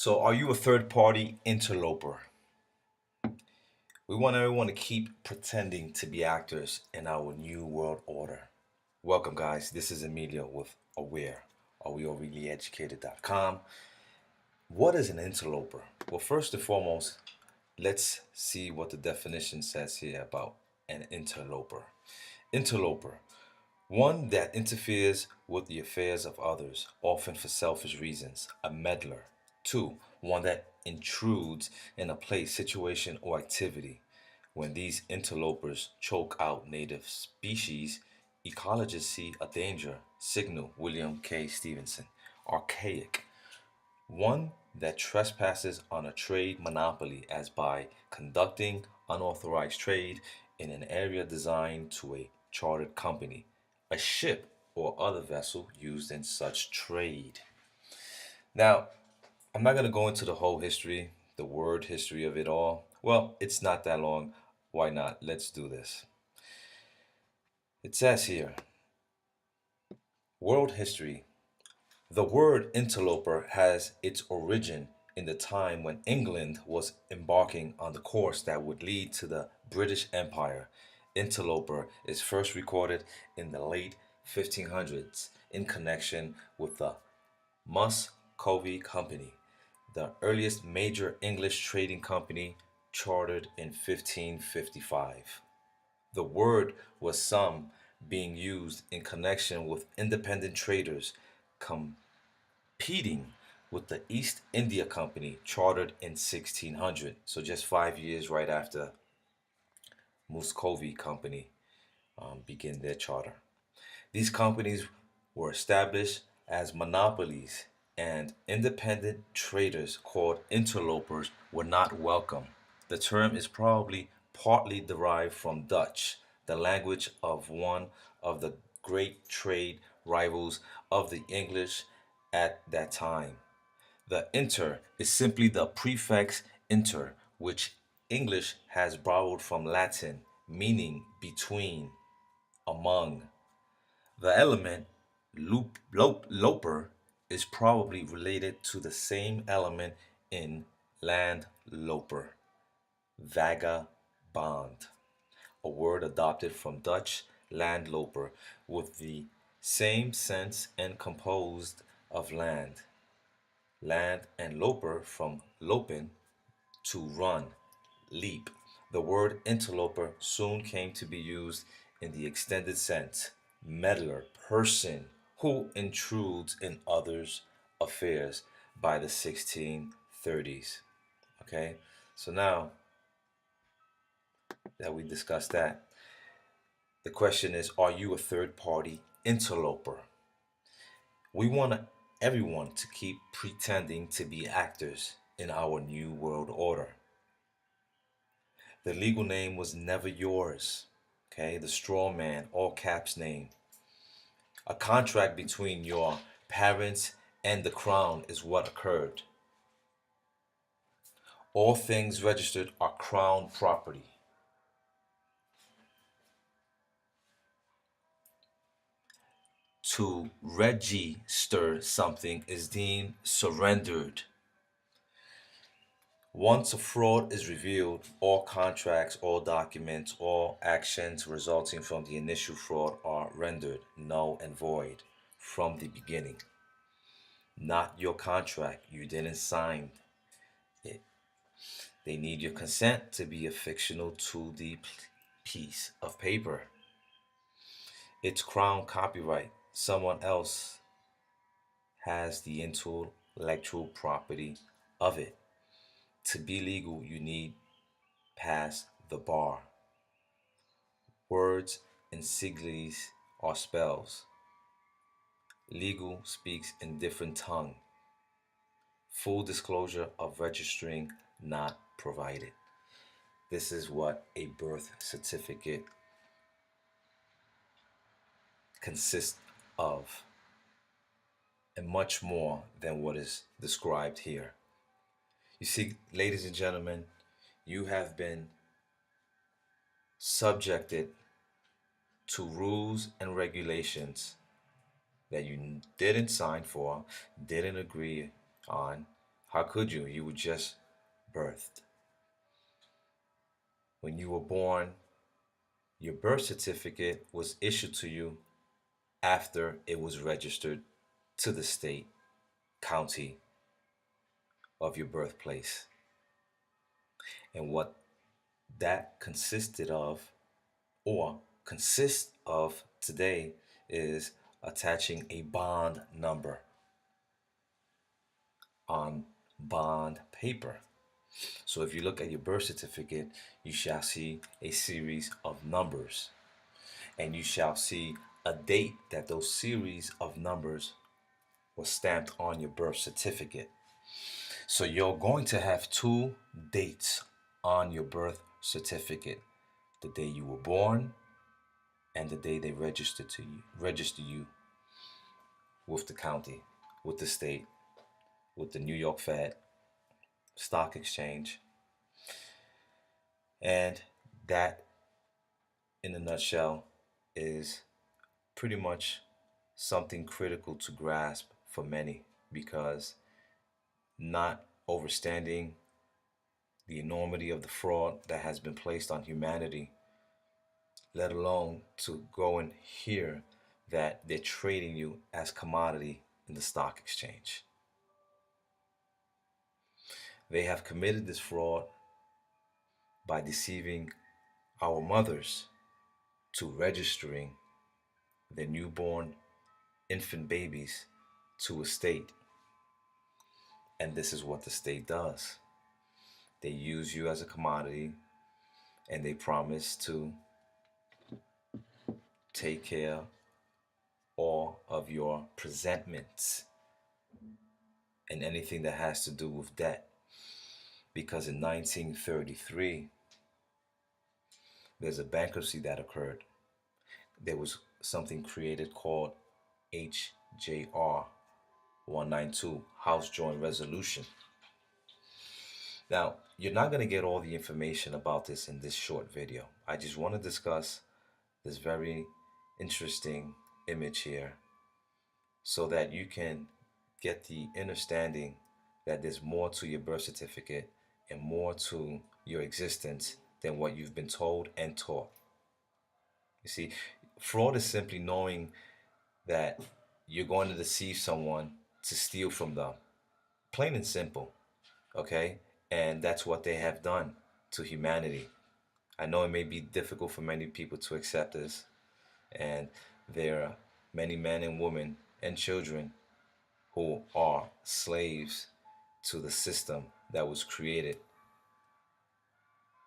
So, are you a third party interloper? We want everyone to keep pretending to be actors in our new world order. Welcome, guys. This is Emilio with Aware, awereallyeducated.com. What is an interloper? Well, first and foremost, let's see what the definition says here about an interloper. Interloper, one that interferes with the affairs of others, often for selfish reasons, a meddler. Two, one that intrudes in a place, situation, or activity. When these interlopers choke out native species, ecologists see a danger. Signal, William K. Stevenson. Archaic, one that trespasses on a trade monopoly as by conducting unauthorized trade in an area designed to a chartered company, a ship or other vessel used in such trade. Now, I'm not going to go into the whole history, the word history of it all. Well, it's not that long. Why not? Let's do this. It says here, world history. The word interloper has its origin in the time when England was embarking on the course that would lead to the British Empire. Interloper is first recorded in the late 1500s in connection with the Muscovy Company, the earliest major English trading company chartered in 1555. The word was some being used in connection with independent traders competing with the East India Company chartered in 1600. So just 5 years right after Muscovy Company began their charter. These companies were established as monopolies, and independent traders called interlopers were not welcome. The term is probably partly derived from Dutch, the language of one of the great trade rivals of the English at that time. The inter is simply the prefix inter, which English has borrowed from Latin, meaning between, among. The element loper is probably related to the same element in landloper, vagabond, a word adopted from Dutch landloper with the same sense and composed of land and loper from lopen, to run, leap. The word interloper soon came to be used in the extended sense, meddler, person who intrudes in others' affairs by the 1630s. Okay, so now that we discussed that, the question is, are you a third party interloper? We want everyone to keep pretending to be actors in our new world order. The legal name was never yours. Okay, the straw man, all caps name. A contract between your parents and the crown is what occurred. All things registered are crown property. To register something is deemed surrendered. Once a fraud is revealed, all contracts, all documents, all actions resulting from the initial fraud are rendered null and void from the beginning. Not your contract, you didn't sign it. They need your consent to be a fictional 2D piece of paper. It's crown copyright. Someone else has the intellectual property of it. To be legal, you need pass the bar. Words in Sigils are spells. Legal speaks in different tongue. Full disclosure of registering not provided. This is what a birth certificate consists of, and much more than what is described here. You see, ladies and gentlemen, you have been subjected to rules and regulations that you didn't sign for, didn't agree on, How could you? You were just birthed. When you were born, your birth certificate was issued to you after it was registered to the state, county of your birthplace. And what that consisted of, or consists of today, is attaching a bond number on bond paper. So if you look at your birth certificate, you shall see a series of numbers, and you shall see a date that those series of numbers were stamped on your birth certificate. So you're going to have two dates on your birth certificate: the day you were born and the day they register you with the county, with the state, with the New York Fed, stock exchange. And that, in a nutshell, is pretty much something critical to grasp for many, because not understanding the enormity of the fraud that has been placed on humanity, let alone to go and hear that they're trading you as commodity in the stock exchange. They have committed this fraud by deceiving our mothers to registering their newborn infant babies to a state. And this is what the state does. They use you as a commodity, and they promise to take care all of your presentments and anything that has to do with debt. Because in 1933, there's a bankruptcy that occurred. There was something created called HJR 192, House Joint Resolution. Now, you're not going to get all the information about this in this short video. I just want to discuss this very interesting image here so that you can get the understanding that there's more to your birth certificate and more to your existence than what you've been told and taught. You see, fraud is simply knowing that you're going to deceive someone to steal from them. Plain and simple, okay? And that's what they have done to humanity. I know it may be difficult for many people to accept this, and there are many men and women and children who are slaves to the system that was created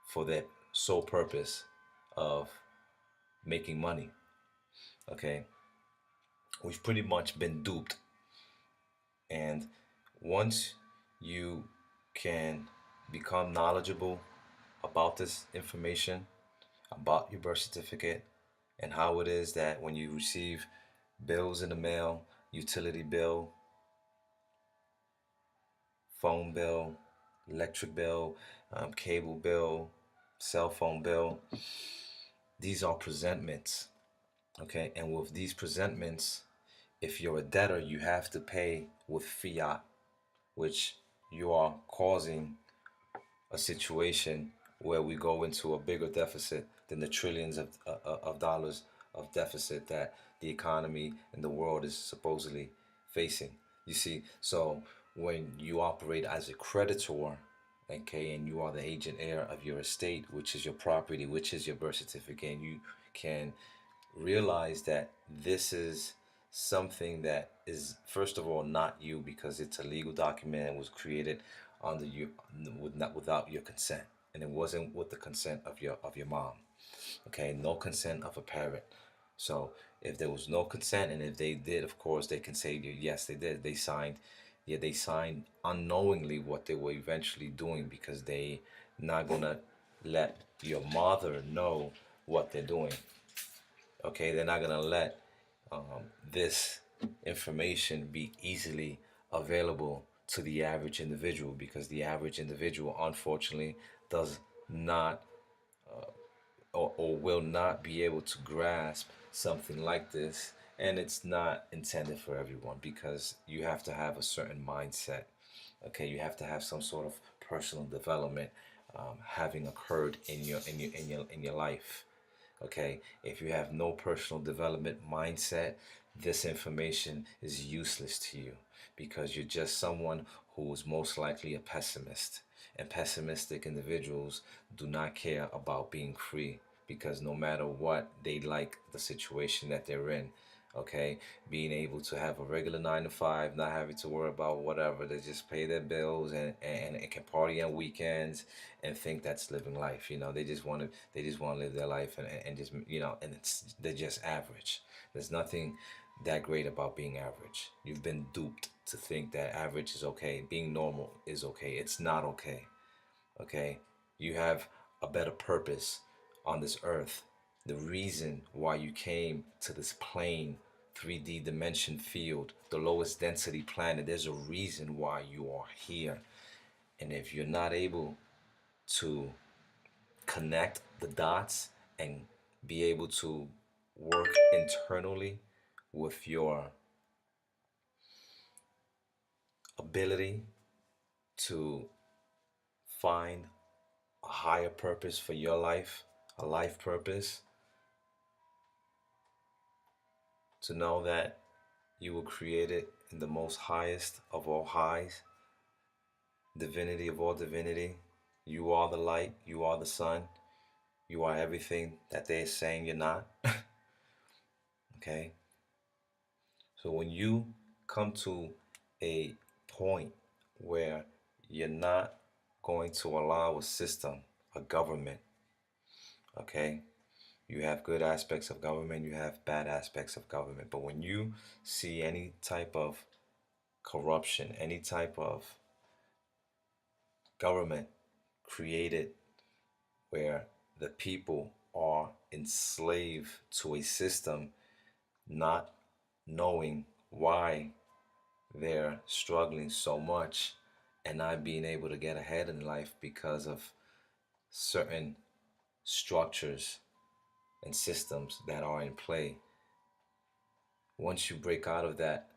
for that sole purpose of making money. Okay, we've pretty much been duped, and once you can become knowledgeable about this information, about your birth certificate, and how it is that when you receive bills in the mail, utility bill, phone bill, electric bill, cable bill, cell phone bill, these are presentments. Okay, and with these presentments, if you're a debtor, you have to pay with fiat, which you are causing a situation where we go into a bigger deficit than the trillions of dollars of deficit that the economy and the world is supposedly facing. You see, so when you operate as a creditor, okay, and you are the agent heir of your estate, which is your property, which is your birth certificate, and you can realize that this is something that is, first of all, not you, because it's a legal document and was created under you without your consent, and it wasn't with the consent of your mom. Okay, no consent of a parent. So if there was no consent, and if they did, of course, they can say yes, they did. They signed. Yeah, they signed unknowingly what they were eventually doing, because they not gonna let your mother know what they're doing. Okay, they're not gonna let this information be easily available to the average individual, because the average individual, unfortunately, does not or will not be able to grasp something like this. And it's not intended for everyone, because you have to have a certain mindset. Okay, you have to have some sort of personal development having occurred in your life. Okay, if you have no personal development mindset, this information is useless to you because you're just someone who is most likely a pessimist. And pessimistic individuals do not care about being free because no matter what, they like the situation that they're in. Okay, being able to have a regular 9 to 5, not having to worry about whatever, they just pay their bills and can party on weekends and think that's living life. They just want to live their life and just and they're just average. There's nothing that great about being average. You've been duped to think that average is okay, being normal is okay. It's not okay. Okay, you have a better purpose on this earth. The reason why you came to this plane 3D dimension field, the lowest density planet, there's a reason why you are here. And if you're not able to connect the dots and be able to work internally with your ability to find a higher purpose for your life, a life purpose, to know that you were created in the most highest of all highs, divinity of all divinity. You are the light, you are the sun, you are everything that they're saying you're not. Okay? So when you come to a point where you're not going to allow a system, a government, okay? You have good aspects of government, you have bad aspects of government. But when you see any type of corruption, any type of government created where the people are enslaved to a system, not knowing why they're struggling so much and not being able to get ahead in life because of certain structures and systems that are in play. Once you break out of that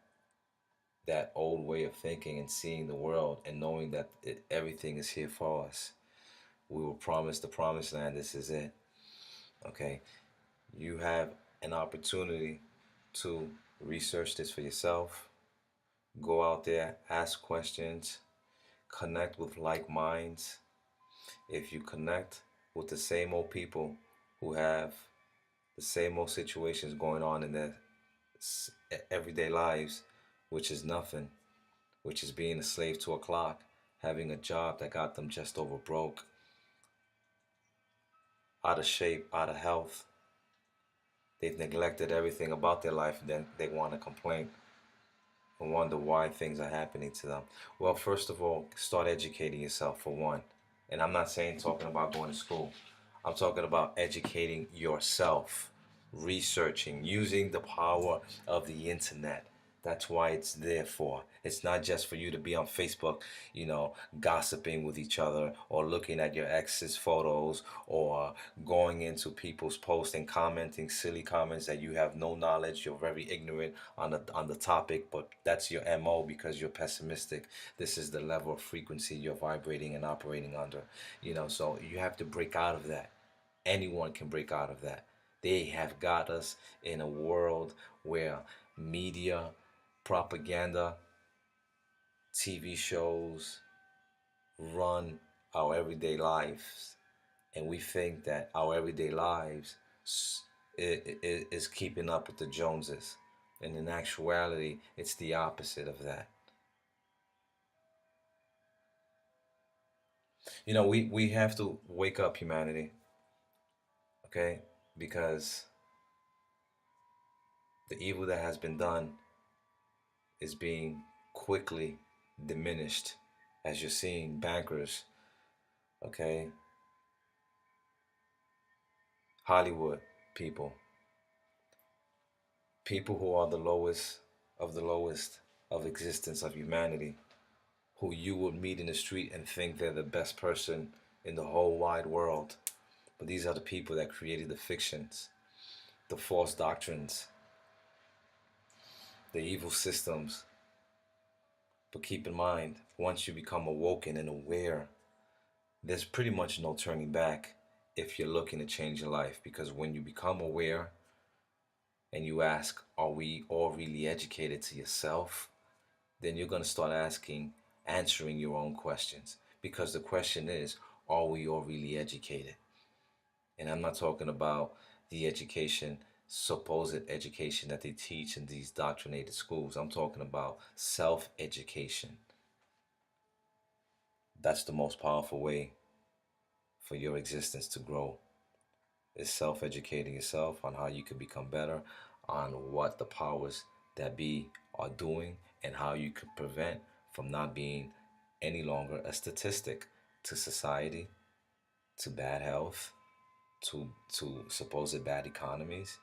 old way of thinking and seeing the world and knowing that everything is here for us, we were promised the promised land. This is it. Okay, you have an opportunity to research this for yourself. Go out there, ask questions, connect with like minds. If you connect with the same old people who have the same old situations going on in their everyday lives, which is nothing, which is being a slave to a clock, having a job that got them just over broke, out of shape, out of health. They've neglected everything about their life, and then they want to complain and wonder why things are happening to them. Well, first of all, start educating yourself for one. And I'm not saying talking about going to school. I'm talking about educating yourself, researching, using the power of the internet. That's why it's there for. It's not just for you to be on Facebook, gossiping with each other or looking at your ex's photos or going into people's posts and commenting silly comments that you have no knowledge. You're very ignorant on the topic, but that's your MO because you're pessimistic. This is the level of frequency you're vibrating and operating under. So you have to break out of that. Anyone can break out of that. They have got us in a world where media, propaganda, TV shows run our everyday lives. And we think that our everyday lives is keeping up with the Joneses. And in actuality, it's the opposite of that. We have to wake up, humanity, okay? Because the evil that has been done is being quickly diminished, as you're seeing bankers, okay, Hollywood people, people who are the lowest of existence of humanity, who you would meet in the street and think they're the best person in the whole wide world. But these are the people that created the fictions, the false doctrines, the evil systems, But keep in mind, once you become awoken and aware, there's pretty much no turning back if you're looking to change your life. Because when you become aware and you ask, are we all really educated to yourself? Then you're going to start answering your own questions. Because the question is, are we all really educated? And I'm not talking about the education, supposed education that they teach in these doctrinated schools. I'm talking about self education. That's the most powerful way for your existence to grow, is self educating yourself on how you can become better, on what the powers that be are doing, and how you can prevent from not being any longer a statistic to society, to bad health, to supposed bad economies.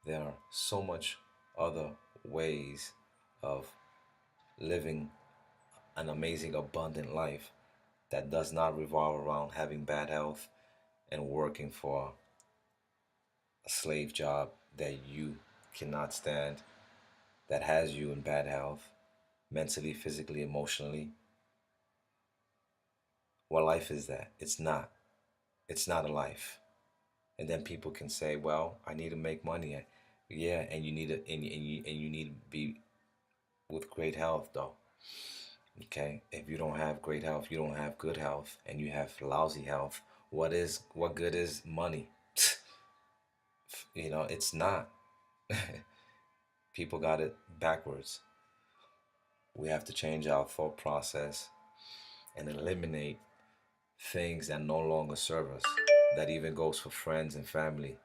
There are so much other ways of living an amazing, abundant life that does not revolve around having bad health and working for a slave job that you cannot stand, that has you in bad health, mentally, physically, emotionally. What life is that? It's not. It's not a life. And then people can say, "Well, I need to make money." Yeah, and you need to, and you need to be with great health, though. Okay, if you don't have great health, you don't have good health, and you have lousy health. What good is money? It's not. People got it backwards. We have to change our thought process and eliminate things that no longer serve us. That even goes for friends and family,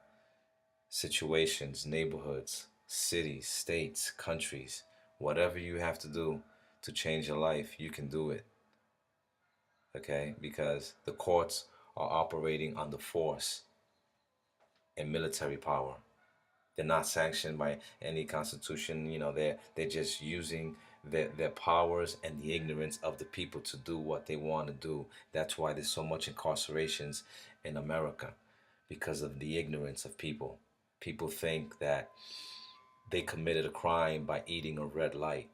situations, neighborhoods, cities, states, countries. Whatever you have to do to change your life, you can do it. Okay? Because the courts are operating under force and military power. They're not sanctioned by any constitution. They're just using their powers and the ignorance of the people to do what they want to do. That's why there's so much incarcerations in America, because of the ignorance of people. People think that they committed a crime by eating a red light,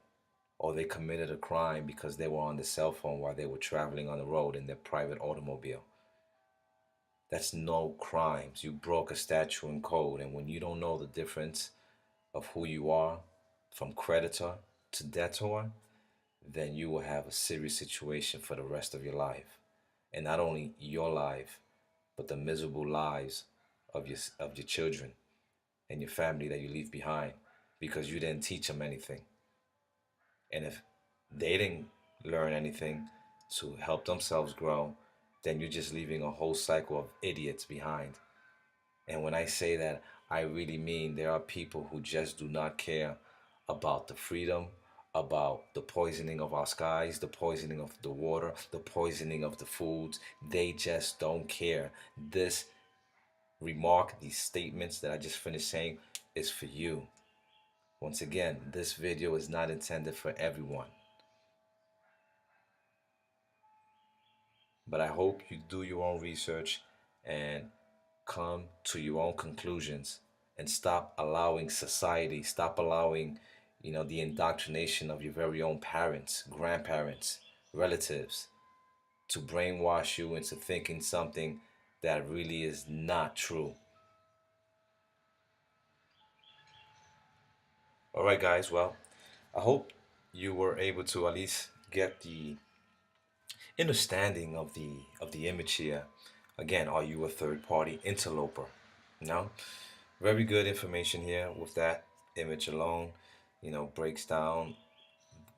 or they committed a crime because they were on the cell phone while they were traveling on the road in their private automobile. That's no crimes. You broke a statute and code, and when you don't know the difference of who you are from creditor to debtor, then you will have a serious situation for the rest of your life. And not only your life, but the miserable lives of your children and your family that you leave behind, because you didn't teach them anything. And if they didn't learn anything to help themselves grow, then you're just leaving a whole cycle of idiots behind. And when I say that, I really mean there are people who just do not care about the freedom, about the poisoning of our skies, the poisoning of the water, the poisoning of the foods. They just don't care. This remark, these statements that I just finished saying, is for you. Once again, this video is not intended for everyone. But I hope you do your own research and come to your own conclusions, and stop allowing society, stop allowing, the indoctrination of your very own parents, grandparents, relatives to brainwash you into thinking something that really is not true. All right, guys. Well, I hope you were able to at least get the understanding of the image here. Again, are you a third party interloper? No? Very good information here with that image alone. Breaks down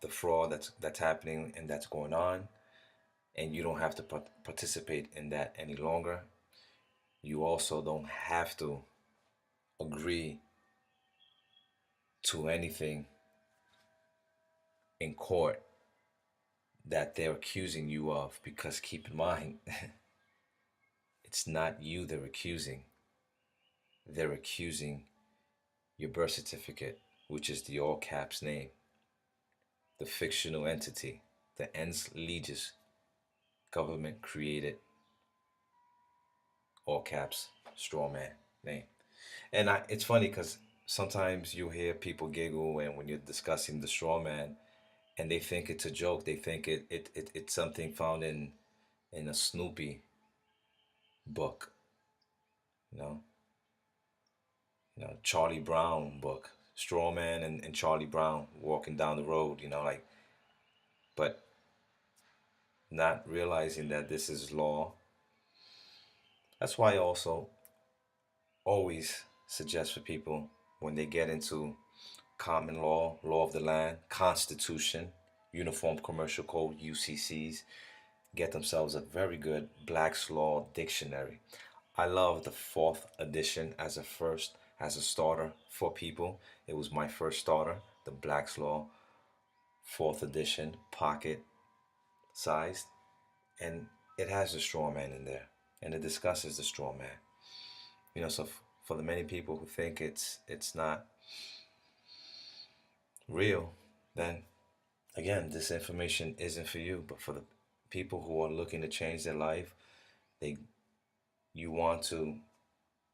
the fraud that's happening and that's going on, and you don't have to participate in that any longer. You also don't have to agree to anything in court that they're accusing you of, because keep in mind, it's not you they're accusing. They're accusing your birth certificate, which is the all caps name, the fictional entity, the Enslaved government created all caps straw man name. And it's funny because sometimes you hear people giggle when you're discussing the straw man, and they think it's a joke. They think it's something found in a Snoopy book, you know, Charlie Brown book, Strawman and Charlie Brown walking down the road, like, but not realizing that this is law. That's why I also always suggest for people when they get into common law, law of the land, constitution, Uniform Commercial Code, UCCs, get themselves a very good Black's Law dictionary. I love the fourth edition as a starter for people. It was my first starter, the Black's Law fourth edition, pocket sized, and it has the straw man in there, and it discusses the straw man. So for the many people who think it's not real, then again, this information isn't for you. But for the people who are looking to change their life, they you want to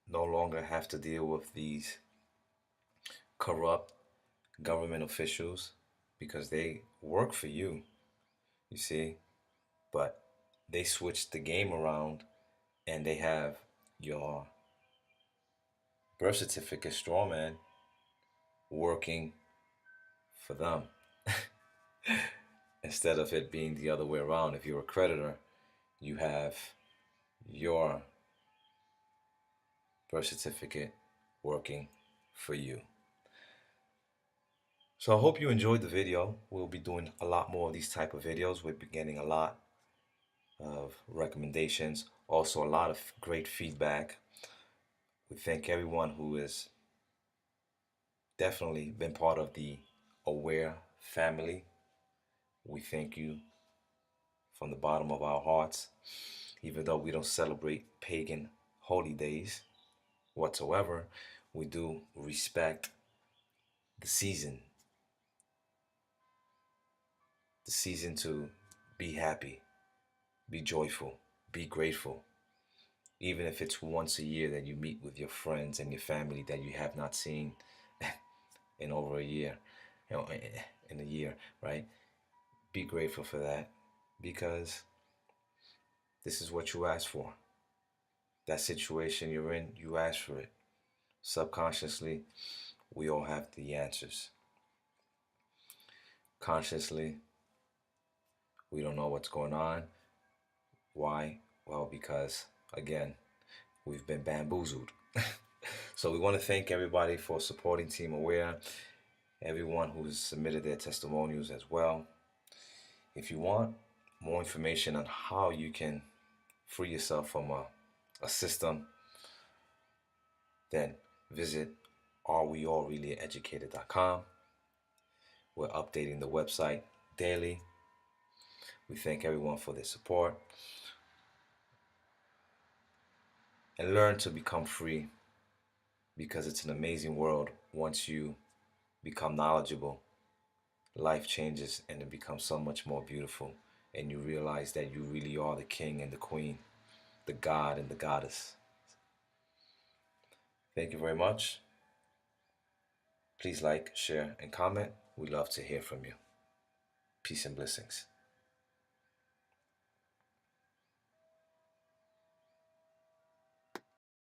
no longer have to deal with these corrupt government officials because they work for you, you see, but they switched the game around and they have your birth certificate straw man working for them instead of it being the other way around. If you're a creditor, you have your birth certificate working for you. So I hope you enjoyed the video. We'll be doing a lot more of these type of videos. We'll be getting a lot of recommendations, also a lot of great feedback. We thank everyone who has definitely been part of the Aware family. We thank you from the bottom of our hearts, even though we don't celebrate pagan holy days whatsoever. We do respect the season to be happy, be joyful, be grateful. Even if it's once a year that you meet with your friends and your family that you have not seen in over a year, in a year, right? Be grateful for that because this is what you asked for. That situation you're in, you asked for it. Subconsciously, we all have the answers. Consciously, we don't know what's going on. Why? Well, because, again, we've been bamboozled. So we want to thank everybody for supporting Team Aware, everyone who's submitted their testimonials as well. If you want more information on how you can free yourself from a system, then visit areweallreallyeducated.com. We're updating the website daily. We thank everyone for their support. And learn to become free because it's an amazing world. Once you become knowledgeable, life changes and it becomes so much more beautiful. And you realize that you really are the king and the queen, the god and the goddess. Thank you very much. Please like, share, and comment. We'd love to hear from you. Peace and blessings.